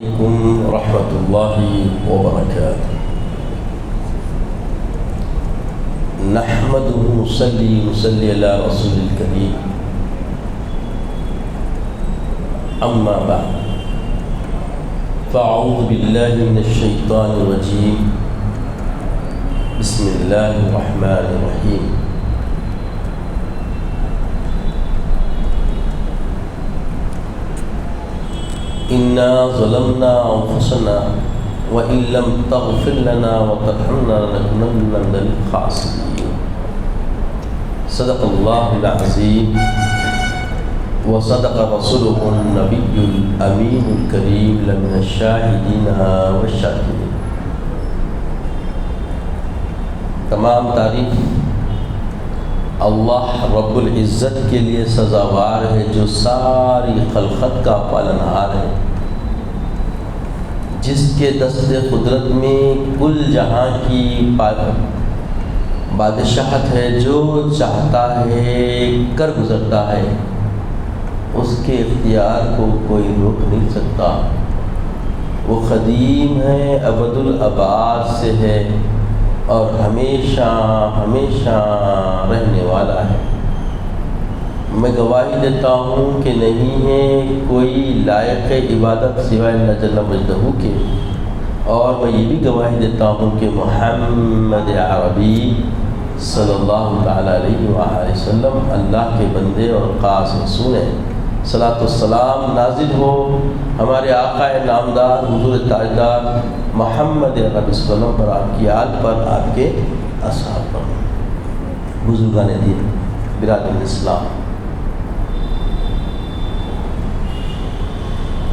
عليكم ورحمة الله وبركاته. نحمده ونصلي على رسول الكريم. أما بعد فأعوذ بالله من الشيطان الرجيم. بسم الله الرحمن الرحيم. إنا ظلمنا أنفسنا وإن لم تغفر لنا وترحمنا لنكونن من الخاسرين. صدق الله العظيم وصدق رسوله النبي الأمين الكريم لمن الشاهدين والشاكرين. تمام تعریف اللہ رب العزت کے لیے سزاوار ہے جو ساری خلقت کا پالنہار ہے، جس کے دست قدرت میں کل جہاں کی بادشاہت ہے، جو چاہتا ہے کر گزرتا ہے، اس کے اختیار کو کوئی روک نہیں سکتا۔ وہ قدیم ہے، ابد الآباد سے ہے اور ہمیشہ ہمیشہ رہنے والا ہے۔ میں گواہی دیتا ہوں کہ نہیں ہے کوئی لائق عبادت سوائے اللہ جل مجدہ کے، اور میں یہ بھی گواہی دیتا ہوں کہ محمد عربی صلی اللہ تعالیٰ علیہ وآلہ وسلم اللہ کے بندے اور خاص رسول ہیں۔ صلاۃ والسلام نازل ہو ہمارے آقا نامدار حضور تاجدار محمد عربی صلی اللہ علیہ وسلم پر، آپ کی آل پر، آپ کے اصحاب پر، بزرگان دین، برادران اسلام۔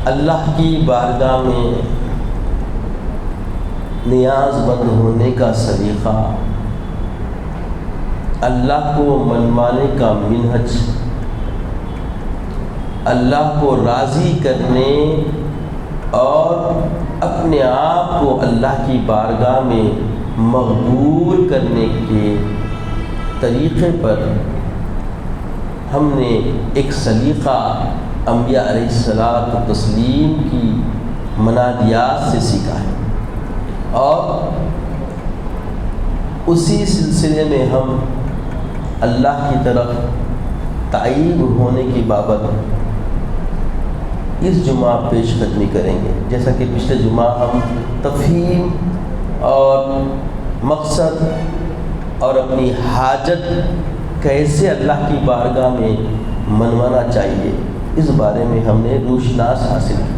اللہ کی بارگاہ میں نیاز مند ہونے کا سلیقہ، اللہ کو منوانے کا منہج، اللہ کو راضی کرنے اور اپنے آپ کو اللہ کی بارگاہ میں مقبول کرنے کے طریقے پر ہم نے ایک سلیقہ انبیاء علیہ الصلاۃ والتسلیم کی منادیات سے سیکھا ہے، اور اسی سلسلے میں ہم اللہ کی طرف تائب ہونے کی بابت اس جمعہ پیش قدمی کریں گے۔ جیسا کہ پچھلے جمعہ ہم تفہیم اور مقصد اور اپنی حاجت کیسے اللہ کی بارگاہ میں منوانا چاہیے، اس بارے میں ہم نے روشناس حاصل کی۔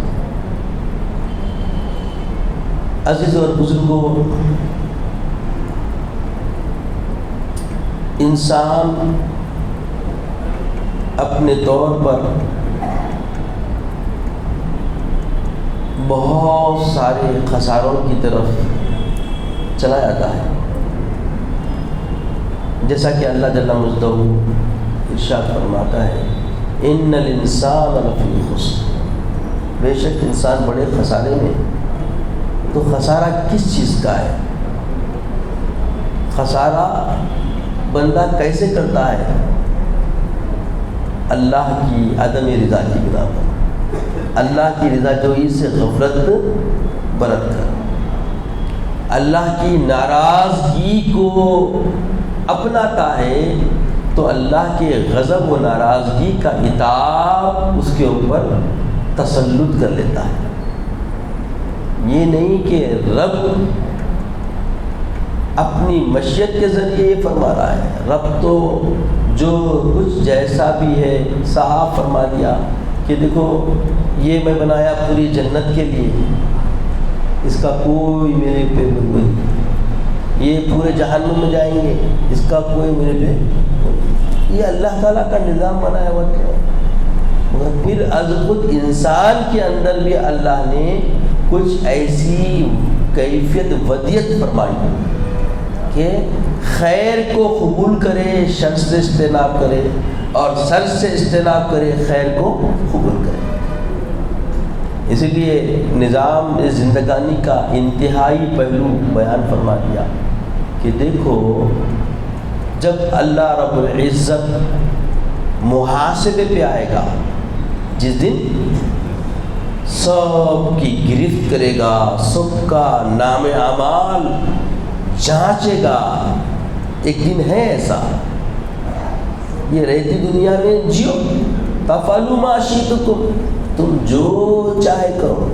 عزیز اور بزرگوں، انسان اپنے طور پر بہت سارے خساروں کی طرف چلا جاتا ہے، جیسا کہ اللہ جل مجدہ ارشاد فرماتا ہے ان الانسان لفی خسر، بے شک انسان بڑے خسارے میں۔ تو خسارہ کس چیز کا ہے؟ خسارہ بندہ کیسے کرتا ہے؟ اللہ کی عدم رضا کی بنا پر، اللہ کی رضا جوئی سے غفلت برت کر، اللہ کی ناراضگی کو اپناتا ہے تو اللہ کے غضب و ناراضگی کا عتاب اس کے اوپر تسلط کر لیتا ہے۔ یہ نہیں کہ رب اپنی مشیت کے ذریعے یہ فرما رہا ہے، رب تو جو کچھ جیسا بھی ہے صاف فرما دیا کہ دیکھو یہ میں بنایا پوری جنت کے لیے، اس کا کوئی میرے پہ نہیں، یہ پورے جہنم میں جائیں گے، اس کا کوئی میرے پہ، یہ اللہ تعالیٰ کا نظام بنایا ہوا ہے۔ مگر پھر از خود انسان کے اندر بھی اللہ نے کچھ ایسی کیفیت ودیت فرمائی کہ خیر کو قبول کرے، شر سے اجتناب کرے، اور شر سے اجتناب کرے، خیر کو قبول کرے۔ اسی لیے نظام زندگانی کا انتہائی پہلو بیان فرما دیا کہ دیکھو جب اللہ رب العزت محاسبے پہ آئے گا، جس دن سب کی گرفت کرے گا، سب کا نام اعمال جانچے گا. ایک دن ہے ایسا، یہ رہتی دنیا میں جیو. تفعلوا ما شئتم، تم جو چاہے کرو.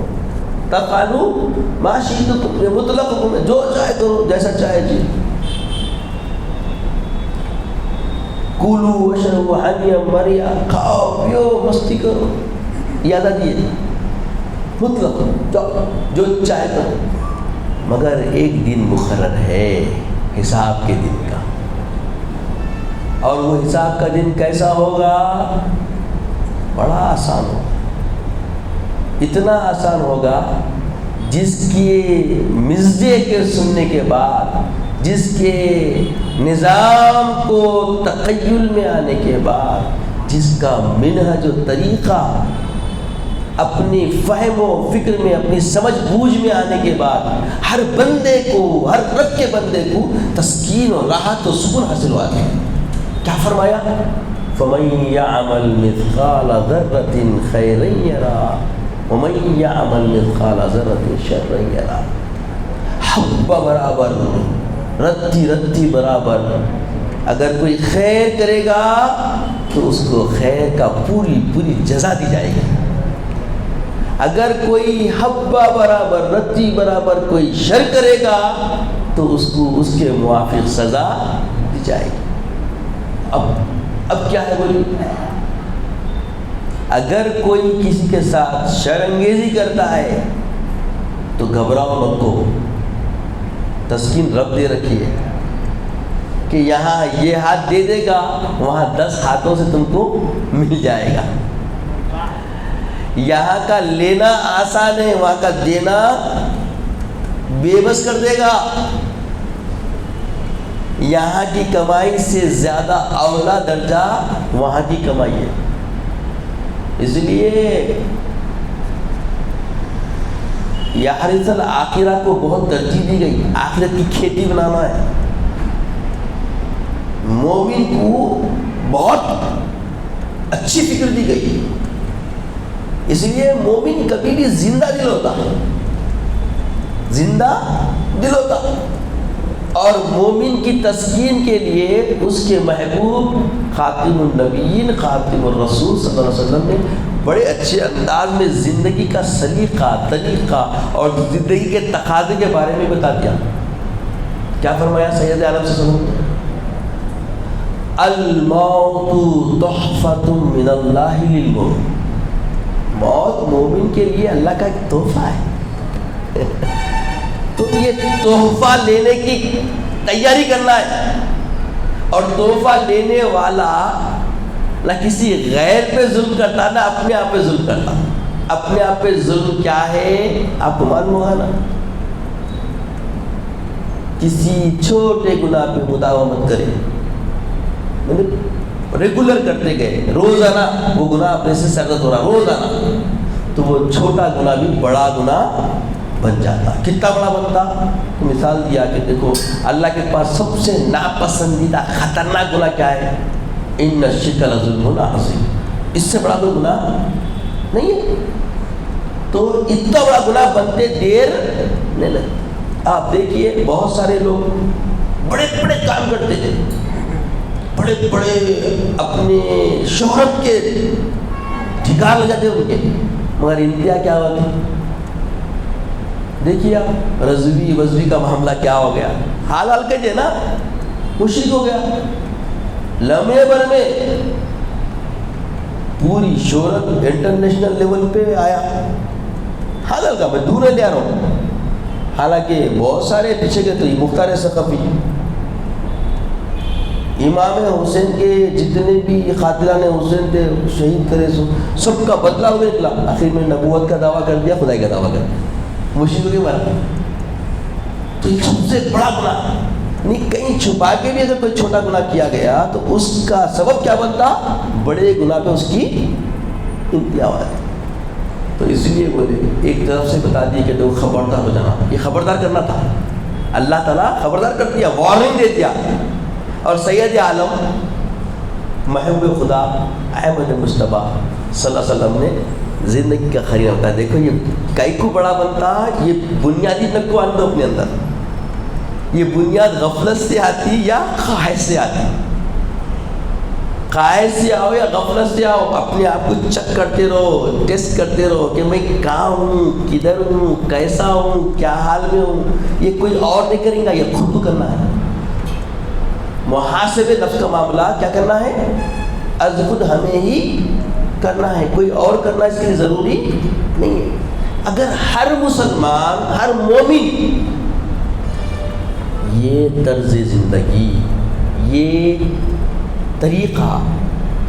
تفعلوا ما شئتم، یہ مطلق حکم ہے، جو چاہے کرو، جیسا چاہے جی. کولو واشربوا حنیا مریا، کھاؤ پیو مستی کرو، یہ آزادی ہے مطلق، جو چاہے کرو. مگر ایک دن مقرر ہے حساب کے دن کا، اور وہ حساب کا دن کیسا ہوگا؟ بڑا آسان ہوگا. اتنا آسان ہوگا جس کے مزے کے سننے کے بعد، جس کے نظام کو تخیل میں آنے کے بعد، جس کا منہج و طریقہ اپنی فہم و فکر میں، اپنی سمجھ بوجھ میں آنے کے بعد ہر بندے کو، ہر رب کے بندے کو تسکین و راحت و سکون حاصل ہوا ہے. کیا فرمایا؟ فَمَن يَعْمَلْ مِثْقَالَ ذَرَّةٍ خَيْرًا يَرَهُ وَمَن يَعْمَلْ مِثْقَالَ ذَرَّةٍ شَرًّا يَرَهُ. حبہ برابر، رتی رتی برابر. اگر کوئی خیر کرے گا تو اس کو خیر کا پوری پوری جزا دی جائے گی. اگر کوئی حبہ برابر، رتی برابر کوئی شر کرے گا تو اس کو اس کے موافق سزا دی جائے گی. اب کیا ہے بولی؟ اگر کوئی کسی کے ساتھ شر انگیزی کرتا ہے تو گھبراؤ مت کو، تسکین رب دے رکھی ہے کہ یہاں یہ ہاتھ دے دے گا، وہاں 10 ہاتھوں سے تم کو مل جائے گا. یہاں کا لینا آسان ہے، وہاں کا دینا بے بس کر دے گا. یہاں کی کمائی سے زیادہ اولا درجہ وہاں کی کمائی ہے. اس لیے یحرث الآخرہ کو بہت ترجیح دی گئی. آخرت کی کھیتی بنانا ہے. مومن کو بہت اچھی فکر دی گئی. اس لیے مومن کبھی بھی زندہ دل ہوتا، زندہ دل ہوتا. اور مومن کی تسکین کے لیے اس کے محبوب خاتم النبیین، خاتم الرسول صلی اللہ علیہ وسلم نے بڑے اچھے انداز میں زندگی کا سلیقہ، طریقہ اور زندگی کے تقاضے کے بارے میں بتا دیا. کیا فرمایا سید عالم صلی اللہ علیہ وسلم؟ الموت تحفۃ من اللہ للمؤمن. موت مومن کے لیے اللہ کا ایک تحفہ ہے. تو یہ تحفہ لینے کی تیاری کرنا ہے. اور تحفہ لینے والا نہ کسی غیر پہ ظلم کرتا، نہ اپنے آپ پہ ظلم کرتا. اپنے آپ پہ ظلم کیا ہے آپ کو معلوم ہوگا نا. کسی چھوٹے گناہ پہ مداومت کرے، ریگولر کرتے گئے، روزانہ وہ گناہ اپنے سے سرزد ہو رہا روزانہ، تو وہ چھوٹا گناہ بھی بڑا گناہ بن جاتا. کتنا بڑا بنتا؟ تو مثال دیا کہ دیکھو اللہ کے پاس سب سے ناپسندیدہ خطرناک گناہ کیا ہے؟ ان الشرک لظلم عظیم. اس سے بڑا کوئی گناہ نہیں ہے. تو اتنا بڑا گناہ بنتے دیر نہیں لگتی. آپ دیکھیے بہت سارے لوگ بڑے بڑے کام کرتے تھے، بڑے بڑے اپنے شہرت کے ٹھکان لگاتے ان کے، مگر انتہا کیا ہوا تھی؟ دیکھیے آپ رضوی وضوی کا معاملہ کیا ہو گیا. حال حال کہتے نا، مشرک ہو گیا. لمحے بھر میں پوری شہرت انٹرنیشنل لیول پہ آیا. حال حال کا میں دور لے آ رہا ہوں. حالانکہ بہت سارے پیچھے گئے. تو یہ مختار ثقفی، امام حسین کے جتنے بھی قاتلان حسین تھے شہید کرے سب کا بدلہ ہو نکلا. آخر میں نبوت کا دعویٰ کر دیا، خدائی کا دعویٰ کر دیا. مشرکوں کے مارا. تو یہ سب سے بڑا گناہ نہیں. کہیں چھپا کے بھی اگر کوئی چھوٹا گناہ کیا گیا تو اس کا سبب کیا بنتا؟ بڑے گناہ پہ اس کی انتہا ہوا ہے. تو اس لیے بولے ایک طرف سے بتا دیے کہ تو خبردار ہو جانا. یہ خبردار کرنا تھا. اللہ تعالیٰ خبردار کر دیا، وارننگ دے دیا. اور سید عالم محبوب خدا احمد مصطفیٰ صلی اللہ علیہ وسلم نے زندگی کا خرید ہوتا ہے. دیکھو یہ کئی کو بڑا بنتا ہے، یہ بنیادی نکو آندو اپنے اندر. یہ بنیاد غفلت سے آتی یا خواہش سے آتی؟ خواہش سے آؤ یا غفلت سے آؤ، اپنے آپ کو چیک کرتے رہو، ٹیسٹ کرتے رہو کہ میں کہاں ہوں، کدھر ہوں، کیسا ہوں، کیا حال میں ہوں. یہ کوئی اور نہیں کریں گا، یہ خود کو کرنا ہے. محاسبے نفس کا معاملہ کیا کرنا ہے؟ از خود ہمیں ہی کرنا ہے، کوئی اور کرنا اس کے لیے ضروری نہیں ہے. اگر ہر مسلمان، ہر مومن یہ طرز زندگی، یہ طریقہ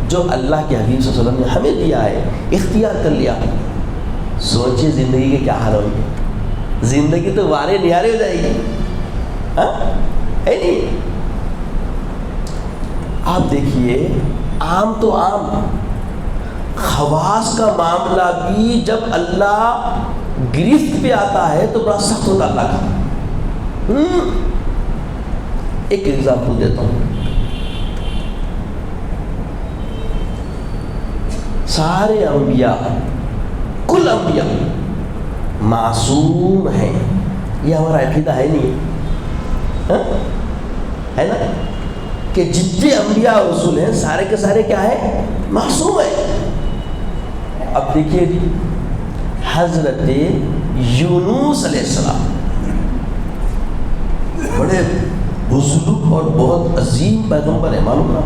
جو اللہ کے حبیب صلی اللہ علیہ وسلم نے ہمیں دیا ہے اختیار کر لیا، سوچے زندگی کے کیا حال ہوں گے. زندگی تو وارے نیارے ہو جائے گی، ہاں ہے نہیں؟ آپ دیکھیے عام تو عام، خواص کا معاملہ بھی جب اللہ گرفت پہ آتا ہے تو بڑا سخت ہوتا اللہ کا. ایک ایگزامپل دیتا ہوں. سارے انبیاء، کل انبیاء معصوم ہیں، یہ ہمارا عقیدہ ہے نہیں ہے نا؟ کہ جتنے انبیاء اور رسول ہیں سارے کے سارے کیا ہیں؟ معصوم ہیں. اب دیکھیے حضرت یونس علیہ السلام بڑے بزرگ اور بہت عظیم پیغمبر ہیں، معلوم نا؟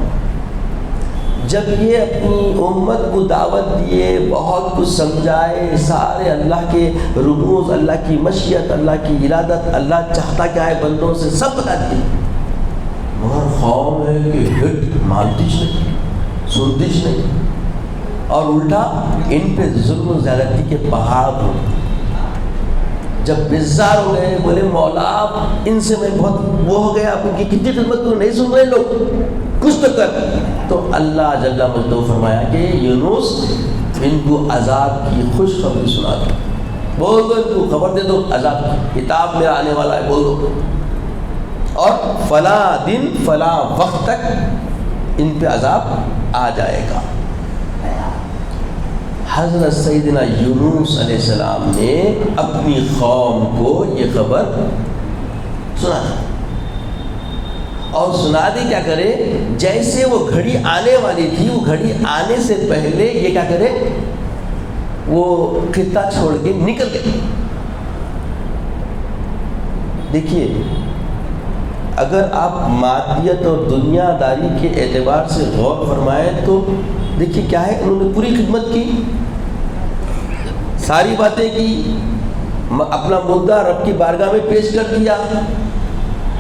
جب یہ اپنی امت کو دعوت دیے، بہت کچھ سمجھائے، سارے اللہ کے رموز، اللہ کی مشیت، اللہ کی ارادت، اللہ چاہتا کیا ہے بندوں سے، سب بتا دیے. مگر قوم ہے کہ ہٹ مانتیش نہیں، سنتیش نہیں، اور الٹا ان پہ ظلم و زیادتی کے پہاڑ ہو. جب بیزار ہو گئے، بولے مولا ان سے میں بہت وہ ہو گیا، ان کی کتنی خدمت کو نہیں سن رہے لوگ، کچھ تو کر. تو اللہ جل مجدہ فرمایا کہ یونس ان کو عذاب کی خوشخبری سنا دو، بول دو ان کو خبر دے دو عذاب کی، کتاب میرا آنے والا ہے، بول دو. اور فلاں دن فلاں وقت تک ان پہ عذاب آ جائے گا. حضرت سیدنا یونس علیہ السلام نے اپنی قوم کو یہ خبر سنا دی، اور سنا دی کیا کرے؟ جیسے وہ گھڑی آنے والی تھی، وہ گھڑی آنے سے پہلے یہ کیا کرے؟ وہ خطہ چھوڑ کے نکل گئے. دیکھیے اگر آپ مادیت اور دنیا داری کے اعتبار سے غور فرمائیں تو دیکھیے کیا ہے، انہوں نے پوری خدمت کی، ساری باتیں کی، اپنا مدعا رب کی بارگاہ میں پیش کر دیا.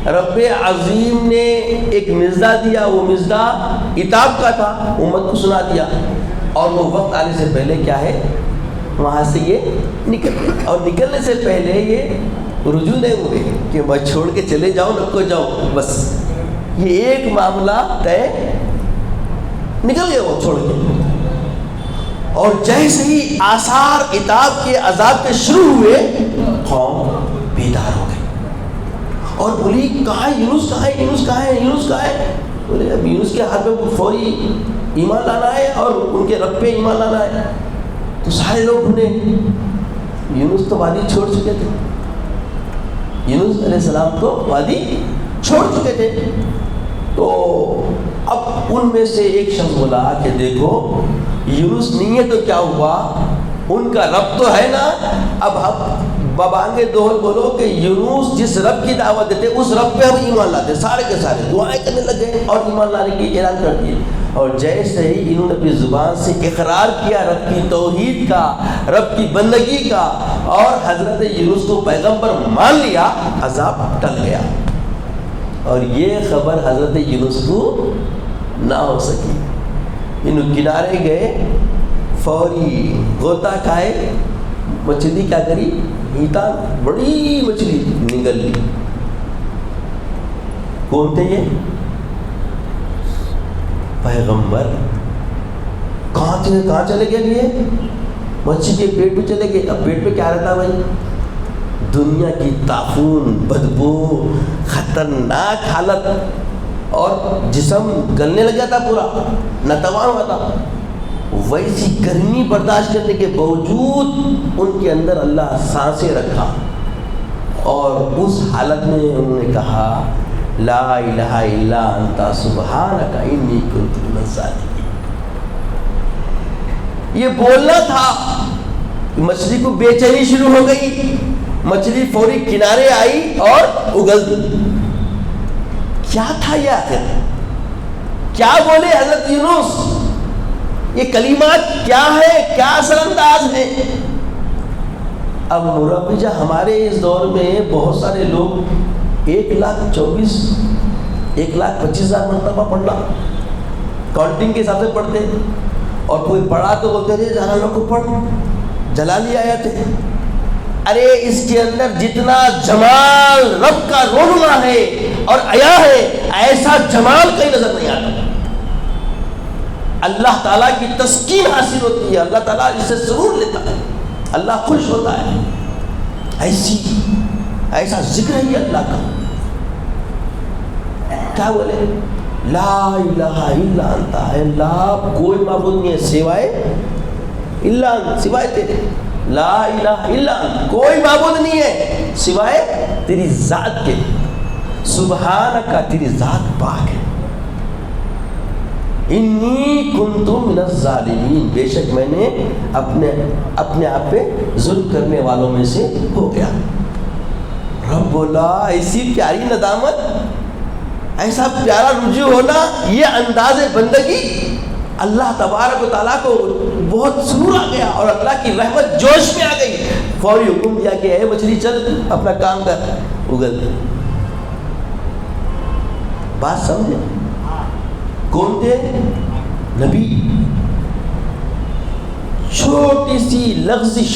رب عظیم نے ایک مزدہ دیا، وہ مزدہ عتاب کا تھا، امت کو سنا دیا. اور وہ وقت آنے سے پہلے کیا ہے، وہاں سے یہ نکل گئے. اور نکلنے سے پہلے یہ رجوع نہیں ہوئے کہ میں چھوڑ کے چلے جاؤ، نہ کو جاؤ، بس یہ ایک معاملہ طے، نکل گئے وہ چھوڑ کے. اور جیسے ہی آثار عتاب کے عذاب کے شروع ہوئے، قوم بیدار ہو گئی اور بولی کہاں ہے یونس، کہاں ہے یونس، کہاں ہے یونس، کہاں ہے؟ بولے اب یونس کے ہاتھ میں فوری ایمان لانا ہے اور ان کے رب پہ ایمان لانا ہے. تو سارے لوگ ڈھونڈے، یونس تو وادی چھوڑ چکے تھے، یونس علیہ السلام تو وادی چھوڑ چکے تھے. تو اب ان میں سے ایک شخص بولا کہ دیکھو یونس نہیں ہے تو کیا ہوا، ان کا رب تو ہے نا. اب ہم ببانگے دوہر بولو کہ یونس جس رب کی دعوت دیتے اس رب پہ ہم ایمان لاتے. سارے کے سارے دعائیں کرنے لگے اور ایمان لانے کی اعلان کر دیے. اور جیسے ہی انہوں نے اپنی زبان سے اقرار کیا رب کی توحید کا، رب کی بندگی کا، اور حضرت یونس کو پیغمبر مان لیا، عذاب ٹل گیا. اور یہ خبر حضرت یونس کو نہ ہو سکی. انہوں کنارے گئے، فوری غوطہ کھائے، مچھلی کیا کری، ہیتا بڑی مچھلی نگل لی. کون تھے یہ؟ پیغمبر. کہاں چلے گئے یہ؟ مچھلی کے پیٹ پہ چلے گئے. اب پیٹ پہ کیا رہتا بھائی؟ دنیا کی طاعون، بدبو، خطرناک حالت، اور جسم گلنے لگ جاتا، پورا ناتوان ہوا تھا. ویسی گرمی برداشت کرنے کے باوجود ان کے اندر اللہ سانسیں رکھا، اور اس حالت میں انہوں نے کہا لا الہ الا انت سبحانک انی کنت من الظالمین۔ یہ بولنا تھا، مچھلی کو بے چینی شروع ہو گئی، مچھلی فوری کنارے آئی اور اگل دی۔ کیا تھا یہ آخر؟ کیا بولے حضرت یونس؟ یہ کلمات کیا ہے؟ کیا اثر انداز ہے؟ اب مروجہ ہمارے اس دور میں بہت سارے لوگ 1,25,000 مرتبہ پڑھنا کاؤنٹنگ کے حساب سے پڑھتے، اور کوئی پڑھا تو بولتے تھے جلالہ کو پڑھ، جلالی آیت ہے۔ ارے اس کے اندر جتنا جمال رب کا رونما ہے اور عیا ہے، ایسا جمال کہیں نظر نہیں آتا۔ اللہ تعالیٰ کی تسکین حاصل ہوتی ہے، اللہ تعالیٰ اس سے سرور لیتا ہے، اللہ خوش ہوتا ہے۔ ایسا ذکر ہے یہ اللہ کا۔ کیا بولے؟ لا الہ الا انت، اللہ کوئی معبود نہیں ہے سوائے الا انت، سوائے تیرے، لا الہ الا انت، کوئی معبود نہیں ہے سوائے تیری ذات کے، سبحانک، تیری ذات پاک ہے، انی کنت من الظالمین، بے شک میں نے اپنے آپ پہ ظلم کرنے والوں میں سے ہو گیا۔ رب بولا ایسی پیاری ندامت، ایسا پیارا رجوع ہونا، یہ انداز بندگی، اللہ تبارک و تعالیٰ کو بہت سرور آ گیا، اور اللہ کی رحمت جوش میں آ گئی۔ فوری حکم دیا کہ اے مچھلی چل اپنا کام کر، اگل۔ بات سمجھے؟ کون تھے؟ نبی۔ چھوٹی سی لغزش،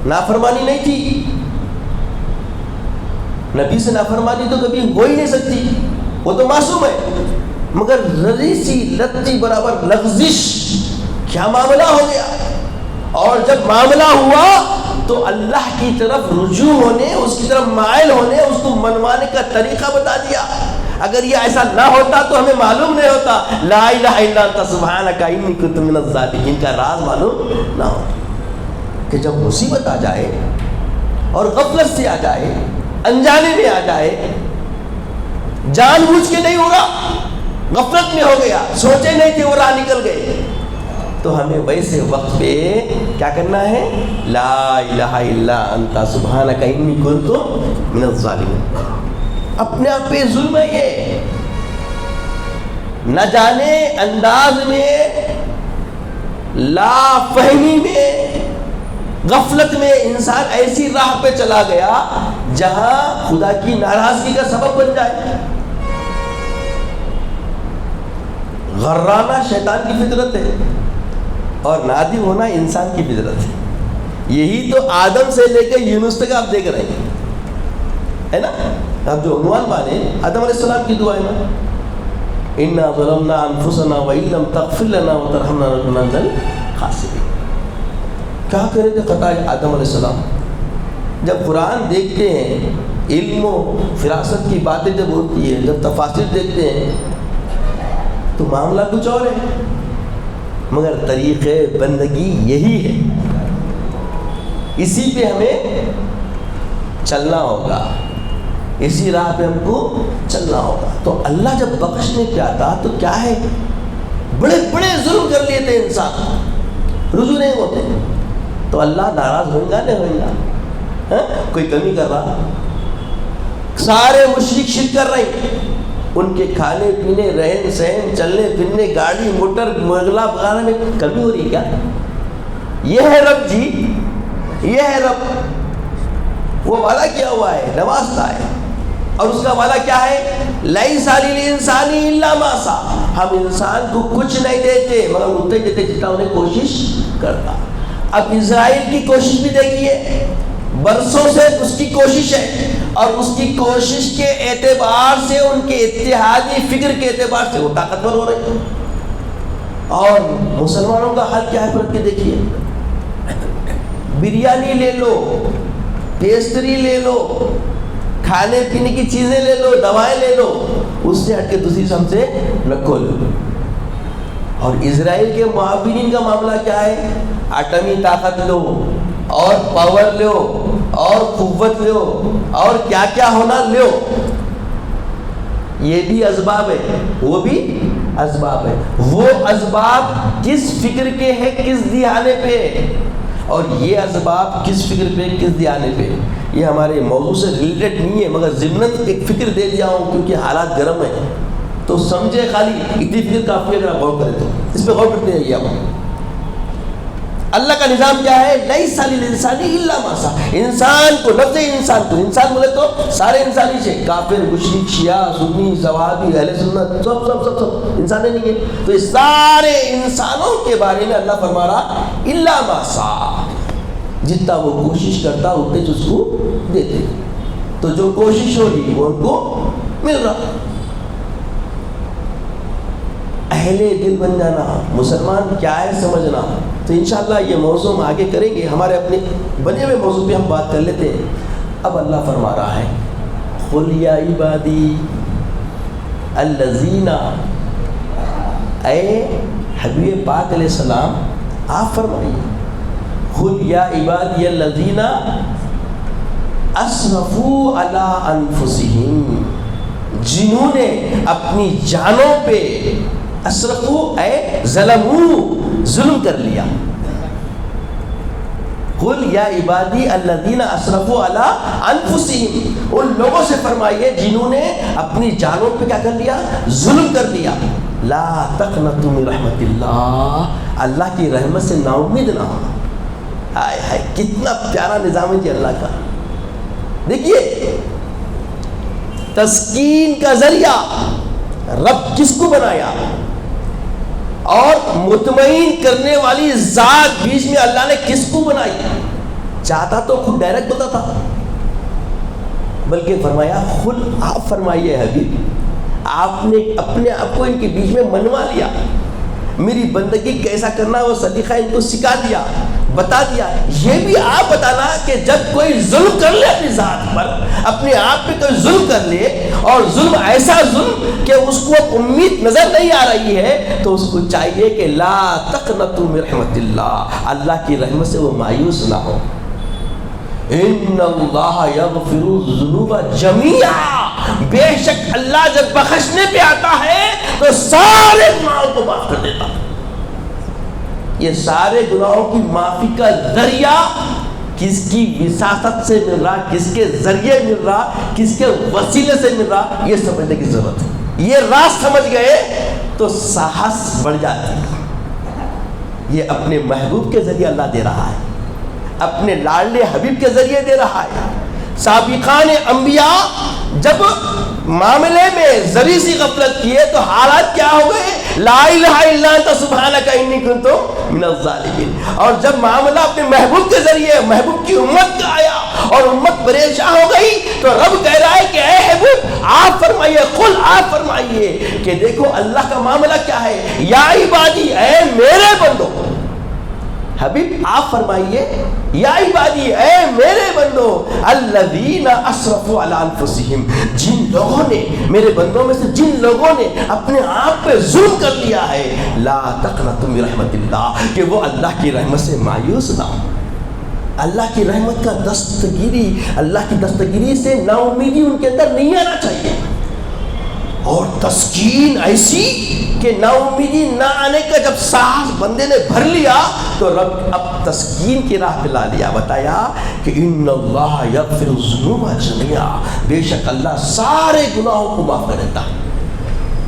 نافرمانی نہیں تھی، نبی سے نافرمانی تو کبھی ہو ہی نہیں سکتی، وہ تو معصوم ہے، مگر ذری سی لتی برابر لغزش، کیا معاملہ ہو گیا؟ اور جب معاملہ ہوا تو اللہ کی طرف رجوع ہونے، اس کی طرف مائل ہونے، اس کو منوانے کا طریقہ بتا دیا۔ اگر یہ ایسا نہ ہوتا تو ہمیں معلوم نہیں ہوتا لا الہ الا انت سبحانک انی کنت من الظالمین کا راز معلوم نہ ہوتا، کہ جب مصیبت آ جائے اور غفلت سے آ جائے، انجانے میں آ جائے، جان بوجھ کے نہیں ہو رہا، غفلت میں ہو گیا، سوچے نہیں تھے وہ راہ نکل گئے، تو ہمیں ویسے وقت پہ کیا کرنا ہے؟ لا الہ الا انت سبحانک انی کنت من الظالمین۔ اپنے آپ پہ ظلم ہے یہ، نہ جانے انداز میں، لا فہمی میں، غفلت میں انسان ایسی راہ پہ چلا گیا جہاں خدا کی ناراضگی کا سبب بن جائے۔ غرانہ شیطان کی فطرت ہے، اور نادم ہونا انسان کی فطرت ہے۔ یہی تو آدم سے لے کے یونس تک آپ دیکھ رہے ہیں، ہے نا؟ اب جو عنوان مانے آدم علیہ السلام کی دعا ہے نا، انا ظلمنا انفسنا وان لم تغفر لنا وترحمنا لنکونن من الخاسرین۔ کیا کرے تھے خطا آدم علیہ السلام؟ جب قرآن دیکھتے ہیں، علم و فراست کی باتیں جب ہوتی ہے، جب تفاسیر دیکھتے ہیں تو معاملہ کچھ اور ہے، مگر طریقے بندگی یہی ہے، اسی پہ ہمیں چلنا ہوگا، اسی راہ پہ ہم کو چلنا ہوگا۔ تو اللہ جب بخشنے پہ آتا تو کیا ہے، بڑے بڑے ظلم کر لیے تھے انسان، رجوع نہیں ہوتے، تو اللہ ناراض ہوئے گا نہیں ہوئے گا؟ کوئی کمی کر رہا؟ سارے مشرک شرک کر رہے ہیں، ان کے کھانے پینے، رہن سہن، چلنے پھرنے، گاڑی موٹر مغلا وغیرہ میں کمی ہو رہی کیا؟ یہ ہے رب جی، یہ ہے رب، وہ وعدہ کیا ہوا ہے، نوازتا ہے، اور اس کا وعدہ کیا ہے؟ لیس للانسان الا ما سعى، ہم انسان کو کچھ نہیں دیتے مگر اتنے دیتے جتنا انہیں کوشش کرتا۔ اب اسرائیل کی کوشش بھی دیکھیے، برسوں سے اس کی کوشش ہے، اور اس کی کوشش کے اعتبار سے، ان کے اتحادی فکر کے اعتبار سے وہ طاقتور ہو رہے ہیں۔ اور مسلمانوں کا حال کیا ہے پلٹ کے دیکھیے، بریانی لے لو، پیسٹری لے لو، کھانے پینے کی چیزیں لے لو، دوائیں لے لو، اس سے ہٹ کے دوسری سم سے نکو لو، اور اسرائیل کے معاونین کا معاملہ کیا ہے؟ ایٹمی طاقت لو اور پاور لو اور قوت لو اور کیا کیا ہونا لو، یہ بھی اسباب ہے، وہ بھی اسباب ہے۔ وہ اسباب کس فکر کے ہیں؟ کس دیانے پہ؟ اور یہ اسباب کس فکر پہ، کس دیانے پہ؟ یہ ہمارے موضوع سے ریلیٹڈ نہیں ہے، مگر ضمناً ایک فکر دے دیا ہوں کیونکہ حالات گرم ہیں، تو سمجھے خالی اتنی فکر کافی، اگر آپ غور کریں تو اس پہ غور کرتے رہیے آپ۔ اللہ کا نظام کیا ہے؟ لیس للانسان الا ما سعی، انسان کو، لفظ انسان کو، انسان بولے تو سارے انسانی سے، کافر، مشرک، شیعہ، سنی، وہابی، اہل سنت، سب انسان نہیں ہے، تو اس سارے انسانوں کے بارے میں اللہ فرما رہا الا ما سعی، جتنا وہ کوشش کرتا اتنے اس کو دیتے، تو جو کوشش ہوگی وہ ان کو مل رہا۔ اہل دل بن جانا، مسلمان کیا ہے سمجھنا، تو انشاءاللہ یہ موضوع ہم آگے کریں گے، ہمارے اپنے بنے ہوئے موضوع پہ ہم بات کر لیتے ہیں۔ اب اللہ فرما رہا ہے قل یا عبادی الذین، اے حبیب پاک علیہ السلام آپ فرمائیے، قل یا عبادی الذین اسرفوا علی انفسہم، جنہوں نے اپنی جانوں پہ، اسرفو اے ظلمو، ظلم کر لیا۔ قل یا عبادی الذین اسرفوا علی انفسہم، ان لوگوں سے فرمائیے جنہوں نے اپنی جانوں پہ کیا کر لیا؟ ظلم کر لیا۔ لا تقنطوا من رحمت اللہ، اللہ کی رحمت سے نا امید نہ ہونا۔ ہائے ہائے کتنا پیارا نظام ہے جی اللہ کا۔ دیکھیے تسکین کا ذریعہ رب کس کو بنایا، اور مطمئن کرنے والی ذات بیچ میں اللہ نے کس کو بنائی؟ چاہتا تو خود ڈائریکٹ ہوتا تھا، بلکہ فرمایا خود آپ فرمائیے حبیب، آپ نے اپنے آپ کو ان کے بیچ میں منوا لیا، میری بندگی کیسا کرنا وہ سلیقہ ان کو سکھا دیا، بتا دیا۔ یہ بھی آپ بتانا کہ جب کوئی ظلم کر لے اپنی ذات پر، اپنے آپ پہ کوئی ظلم کر لے، اور ظلم ایسا ظلم کہ اس کو امید نظر نہیں آ رہی ہے، تو اس کو چاہیے کہ لا تقنطوا من رحمت اللہ، اللہ کی رحمت سے وہ مایوس نہ ہو۔ ان اللہ یغفر الذنوب جميعا، بے شک اللہ جب بخشنے پہ آتا ہے تو سارے گناہوں کو معاف کر دیتا۔ یہ سارے گناہوں کی معافی کا ذریعہ کس کی وساطت سے مل رہا، کس کے ذریعے مل رہا، کس کے وسیلے سے مل رہا، یہ سمجھنے کی ضرورت ہے۔ یہ راز سمجھ گئے تو ساہس بڑھ جاتی ہے۔ یہ اپنے محبوب کے ذریعے اللہ دے رہا ہے، اپنے لاڈلے حبیب کے ذریعے دے رہا ہے۔ سابقان انبیاء جب معاملے میں ذری سی غفلت کیے تو حالات کیا ہو گئے؟ لا الہ الا انت سبحانک انی کنت من الظالمین۔ اور جب معاملہ اپنے محبوب کے ذریعے محبوب کی امت کا آیا اور امت پریشان ہو گئی، تو رب کہہ رہا ہے کہ اے حبیب آپ فرمائیے، قل آپ فرمائیے کہ دیکھو اللہ کا معاملہ کیا ہے، یا عبادی، اے میرے بندو، حبیب آپ فرمائیے یا عبادی، اے میرے بندو، الذین اسرفوا علی انفسہم، جن لوگوں نے، میرے بندوں میں سے جن لوگوں نے اپنے آپ پہ ظلم کر لیا ہے، لا تقنطوا من رحمت اللہ، کہ وہ اللہ کی رحمت سے مایوس نہ ہو۔ اللہ کی رحمت کا دستگیری، اللہ کی دستگیری سے نا امیدی ان کے اندر نہیں آنا چاہیے، اور تسکین ایسی کہ نا امیدی نہ آنے کا جب سانس بندے نے بھر لیا تو رب اب تسکین کی راہ پہ لا لیا، بتایا کہ ان اللہ یغفر الذنوب جميعا، بے شک اللہ سارے گناہوں کو معاف کر دیتا،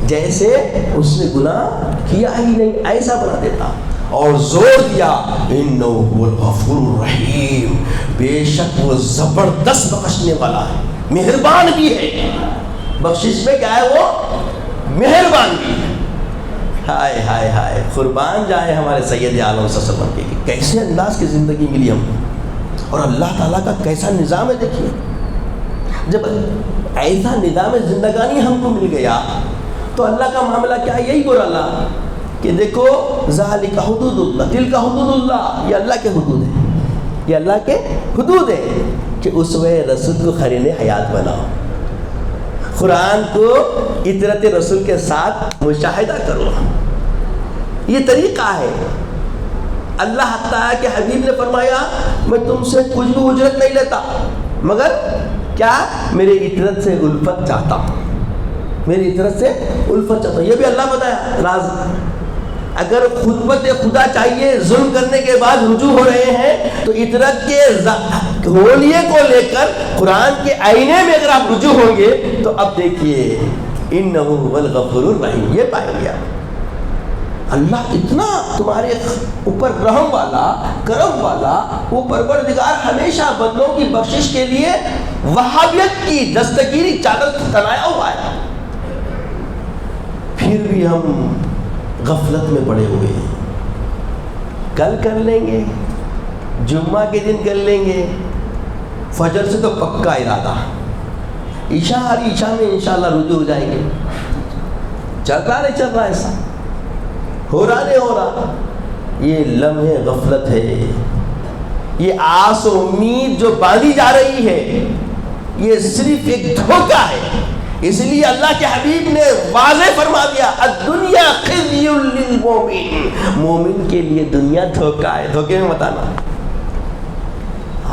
جیسے اس نے گناہ کیا ہی نہیں ایسا بنا دیتا، اور زور دیا انہ هو الغفور الرحیم، بے شک وہ زبردست بخشنے والا ہے، مہربان بھی ہے، بخشش میں کیا ہے وہ مہربان بھی ہے۔ ہائے ہائے ہائے، قربان جائے ہمارے سید عالم صلی اللہ علیہ وسلم کے کہ کیسے انداز کی زندگی ملی ہم کو، اور اللہ تعالیٰ کا کیسا نظام ہے۔ دیکھیے جب ایسا نظام زندگانی ہم کو مل گیا تو اللہ کا معاملہ کیا ہے، یہی بولا اللہ کہ دیکھو ذالک حدود اللہ، تلک حدود اللہ، یہ اللہ کے حدود ہیں، یہ اللہ کے حدود ہیں، کہ اسوہ رسول کو قرین حیات بناؤ، قرآن کو اطرت رسول کے ساتھ مشاہدہ کرو، یہ طریقہ ہے. اللہ تعالیٰ کے حبیب نے فرمایا میں تم سے کچھ بھی اجرت نہیں لیتا مگر کیا میرے اطرت سے الفت چاہتا ہوں, میری اطرت سے الفت چاہتا ہوں. یہ بھی اللہ بتایا راز. اگر خطبت خدا چاہیے, ظلم کرنے کے بعد رجوع ہو رہے ہیں تو اطرت کے ہولیے کو لے کر قرآن کے آئینے میں اگر آپ رجوع ہوں گے تو اب دیکھیے انہ هو الغفور الرحیم, یہ پائیں گے آپ. اللہ اتنا تمہارے اوپر رحم والا, کرم والا, وہ پروردگار ہمیشہ بندوں کی بخشش کے لیے وہابیت کی دستگیری چادر تنایا ہوا ہے. پھر بھی ہم غفلت میں پڑے ہوئے ہیں. کل کر لیں گے, جمعہ کے دن کر لیں گے, فجر سے تو پکا ارادہ, عشاء ہر عشاء میں انشاءاللہ رجوع ہو جائیں گے. چل رہا نہیں چل رہا, ایسا ہو رہا نہیں ہو رہا. یہ لمحے غفلت ہے, یہ آس و امید جو باندھی جا رہی ہے یہ صرف ایک دھوکہ ہے. اس لیے اللہ کے حبیب نے واضح فرما دیا الدنیا خزی للمومن, مومن کے لیے دنیا دھوکہ ہے. دھوکے میں بتانا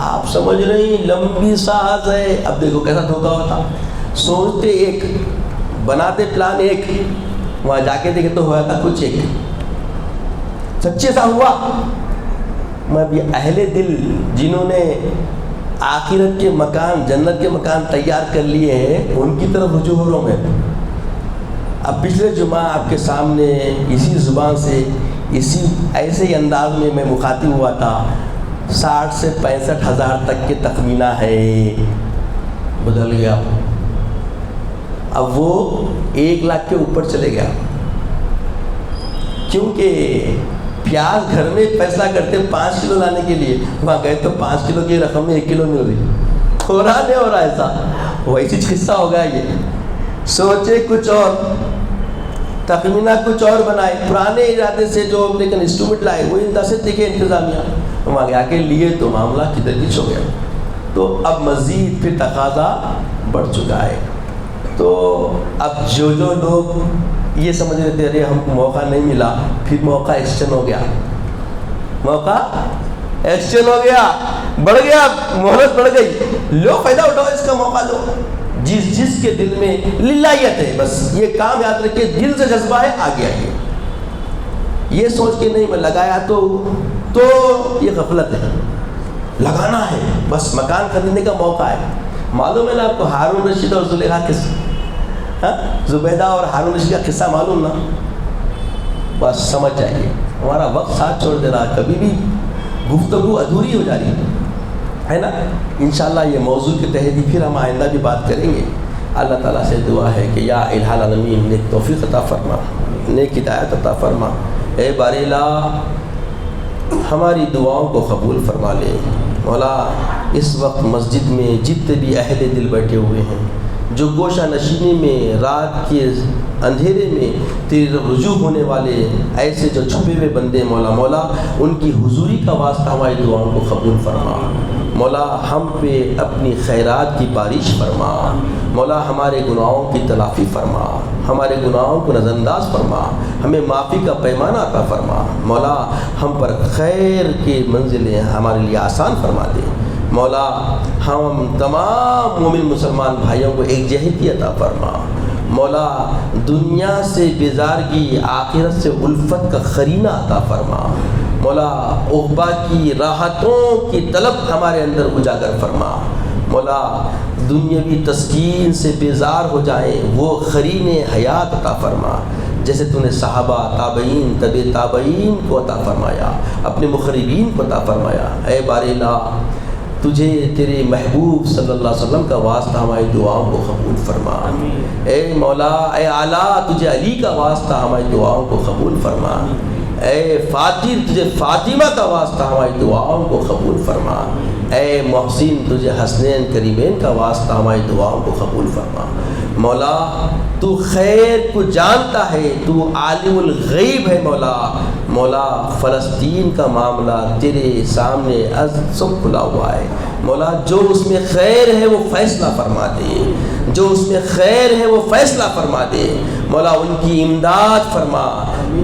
آپ سمجھ رہے ہیں لمبی ساز ہے. اب دیکھو کیسا دھوکہ ہوتا, سوچتے ایک, بناتے پلان ایک, وہاں جا کے دیکھے تو ہوا تھا کچھ ایک. سچے سا ہوا. میں بھی اہل دل جنہوں نے آخرت کے مکان, جنت کے مکان تیار کر لیے ہیں, ان کی طرف رجوع ہو رہا ہوں میں. اب پچھلے جمعہ آپ کے سامنے اسی زبان سے, اسی ایسے ہی انداز میں مخاطب ہوا تھا. 60 سے 65 ہزار تک کے تخمینہ ہے, بدل گیا. اب وہ 1 لاکھ کے اوپر چلے گیا, کیونکہ پیاز گھر میں فیصلہ کرتے 5 کلو لانے کے لیے, وہاں گئے تو 5 کلو کی رقم میں 1 کلو مل رہی. ہو رہا نہیں ہو رہا ایسا, ویسی قصہ ہو گیا. یہ سوچے کچھ اور, تخمینہ کچھ اور بنائے, پرانے ارادے سے جو لیکن انسٹرومنٹ لائے وہ انداز سے دیکھے انتظامیہ, وہاں گیا کے لیے تو معاملہ کدھر کچھ ہو گیا. تو اب مزید پھر تقاضا بڑھ چکا ہے. تو اب جو لوگ یہ سمجھ رہے تھے ارے ہم کو موقع نہیں ملا, پھر موقع ایکسٹینڈ ہو گیا, موقع ایکسٹینڈ ہو گیا, بڑھ گیا, مہلت بڑھ گئی. لو فائدہ اٹھاؤ اس کا موقع لو. جس کے دل میں للہیت ہے, بس یہ کام یاد رکھے, دل سے جذبہ ہے, آگے آئیے. یہ سوچ کے نہیں میں لگایا تو یہ غفلت ہے. لگانا ہے, بس مکان خریدنے کا موقع ہے. معلوم ہے نا آپ کو ہارون رشید اور زلیخا قصہ, زبیدہ اور ہارون رشید کا قصہ معلوم نا, بس سمجھ جائیے. ہمارا وقت ساتھ چھوڑ دے رہا, کبھی بھی گفتگو ادھوری ہو جا رہی ہے نا. انشاءاللہ یہ موضوع کے تحت ہی پھر ہم آئندہ بھی بات کریں گے. اللہ تعالیٰ سے دعا ہے کہ یا الہ العالمین نیک توفیق عطا فرما, نیک ہدایت عطا فرما. اے باری الہ ہماری دعاؤں کو قبول فرما لے. مولا اس وقت مسجد میں جتنے بھی اہل دل بیٹھے ہوئے ہیں, جو گوشہ نشینی میں رات کے اندھیرے میں تیرے رجوع ہونے والے ایسے جو چھپے ہوئے بندے, مولا ان کی حضوری کا واسطہ ہماری دعاؤں کو قبول فرما. مولا ہم پہ اپنی خیرات کی بارش فرما. مولا ہمارے گناہوں کی تلافی فرما, ہمارے گناہوں کو نظر انداز فرما, ہمیں معافی کا پیمانہ عطا فرما. مولا ہم پر خیر کی منزلیں ہمارے لیے آسان فرما دے. مولا ہم تمام مومن مسلمان بھائیوں کو ایک جہتی عطا فرما. مولا دنیا سے بیزارگی, آخرت سے الفت کا قرینہ عطا فرما. مولا عقبہ کی راحتوں کی طلب ہمارے اندر اجاگر فرما. مولا دنیاوی تسکین سے بیزار ہو جائیں وہ قرین حیات عطا فرما, جیسے تو نے صحابہ, تابعین, طبع تابعین کو عطا فرمایا, اپنے مقربین کو عطا فرمایا. اے باری الہ تجھے تیرے محبوب صلی اللہ علیہ وسلم کا واسطہ ہماری دعاؤں کو قبول فرما. اے مولا, اے اعلیٰ تجھے علی کا واسطہ ہماری دعاؤں کو قبول فرما. اے فاطر تجھے فاطمہ کا واسطہ ہماری دعاؤں کو قبول فرما. اے محسن تجھے حسنین کریمین کا واسطہ ہماری دعاؤں کو قبول فرما. مولا تو خیر کو جانتا ہے, تو عالم الغیب ہے. مولا فلسطین کا معاملہ تیرے سامنے سب کھلا ہوا ہے. مولا جو اس میں خیر ہے وہ فیصلہ فرما دے, جو اس میں خیر ہے وہ فیصلہ فرما دے مولا، ان کی امداد فرما،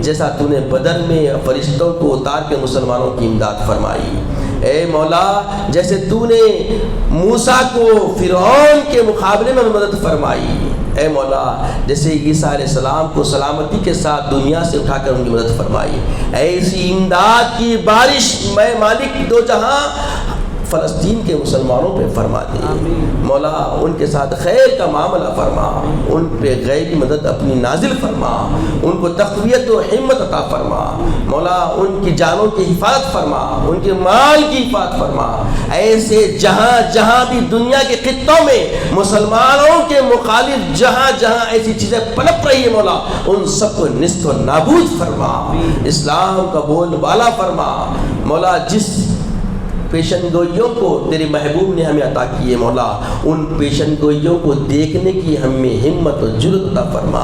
جیسا تو نے بدر میں فرشتوں کو اتار کے مسلمانوں کی امداد فرمائی۔ اے مولا، جیسے تو نے موسیٰ کو فرعون کے مقابلے میں مدد فرمائی، اے مولا جیسے عیسیٰ علیہ السلام کو سلامتی کے ساتھ دنیا سے اٹھا کر ان کی مدد فرمائی، ایسی امداد کی بارش میں مالک دو جہاں فلسطین کے مسلمانوں پہ فرما دے مولا، ان کے ساتھ خیر کا معاملہ فرما، ان پہ غیبی مدد اپنی نازل فرما، ان کو تقویت و ہمت عطا فرما مولا، ان کی جانوں کی حفاظت فرما، ان کے مال کی حفاظت فرما، ایسے جہاں جہاں بھی دنیا کے خطوں میں مسلمانوں کے مخالف جہاں جہاں ایسی چیزیں پنپ رہی ہے مولا، ان سب کو نیست و نابود فرما، اسلام کا بول بالا فرما مولا، جس پیشن گوئیوں کو تیرے محبوب نے ہمیں عطا کیے مولا، ان پیشن گوئیوں کو دیکھنے کی ہمیں ہمت و جرأت عطا فرما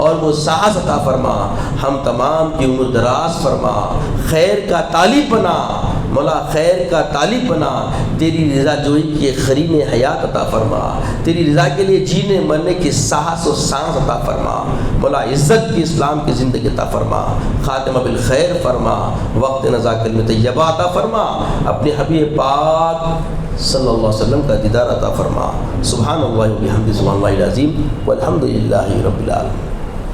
اور وہ ساہس عطا فرما، ہم تمام کی عمر دراز فرما، خیر کا طالب بنا مولا، خیر کا طالب بنا، تیری رضا جوئی کی قرین حیات عطا فرما، تیری رضا کے لیے جینے مرنے کی ساہس و سانس عطا فرما مولا، عزت کی اسلام کی زندگی عطا فرما، خاتمہ بالخیر فرما، وقت نزا کلمہ طیبہ عطا فرما، اپنے حبیب پاک صلی اللہ علیہ وسلم کا دیدار عطا فرما۔ سبحان اللہ و بحمدہ، سبحان اللہ العظیم والحمد للہ رب العالمین۔